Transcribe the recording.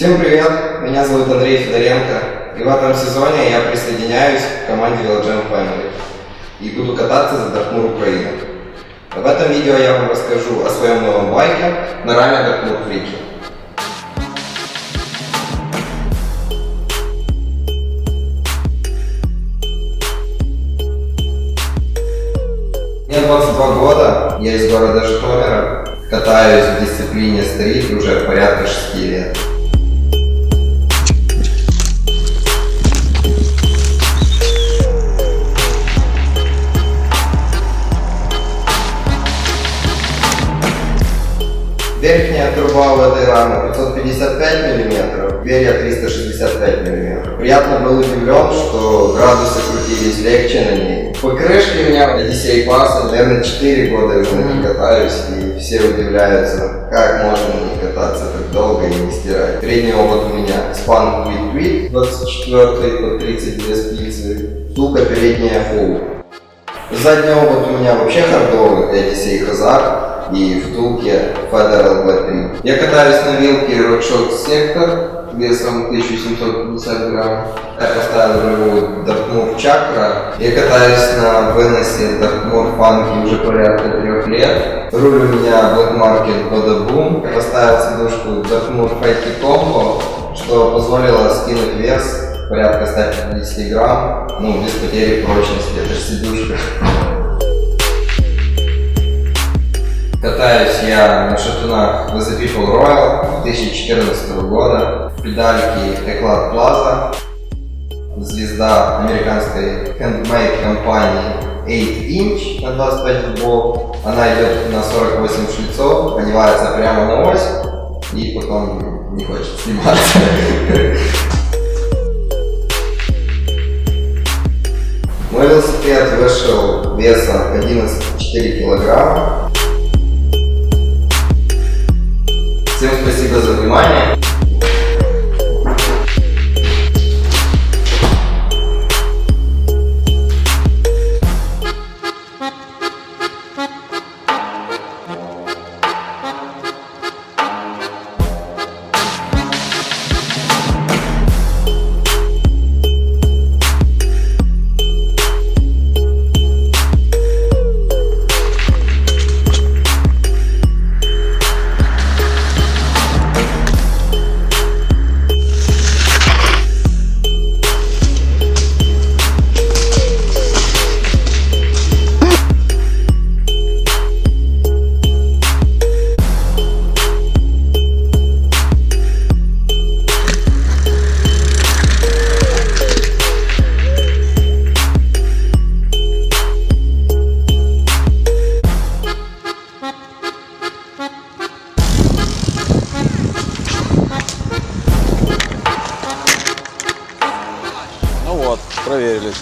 Всем привет, меня зовут Андрей Федоренко, и в этом сезоне я присоединяюсь к команде Велоджем Family и буду кататься за Dartmoor Украина. В этом видео я вам расскажу о своем новом байке на раме Dartmoor Freaky. Мне 22 года, я из города Житомира, катаюсь в дисциплине стрит уже порядка 6 лет. Верхняя труба в этой раме 555 мм, перья 365 мм. Приятно был удивлен, что градусы крутились легче на ней. Покрышки у меня Одиссей Паса, наверное, 4 года уже на ней катаюсь, и все удивляются, как можно на ней кататься так долго и не стирать. Передний обод у меня Span Quick Tweak 24 под 32 спицы, втулка передняя Full. Задний обод у меня вообще хардовый, Одиссей Hazard. И втулке Federal B3. Я катаюсь на вилке RockShox Sector весом 1750 грамм. Я поставил рулевую Dartmoor Chakra. Я катаюсь на выносе Dartmoor Funky уже порядка 3 лет. Руль у меня Black Market Boom. Я поставил сидушку Dartmoor Fatty Combo, что позволило скинуть вес порядка 150 грамм, без потери прочности. Это же сидушка. Катаюсь я на шатунах The People Royal 2014 года, педальки Eclat Plaza, звезда американской handmade компании 8-inch на 25 зубов. Она идет на 48 шлицов, одевается прямо на ось и потом не хочет сниматься. Мой велосипед вышел весом 11,4 килограмма. Всем спасибо за внимание. Ну вот, проверили.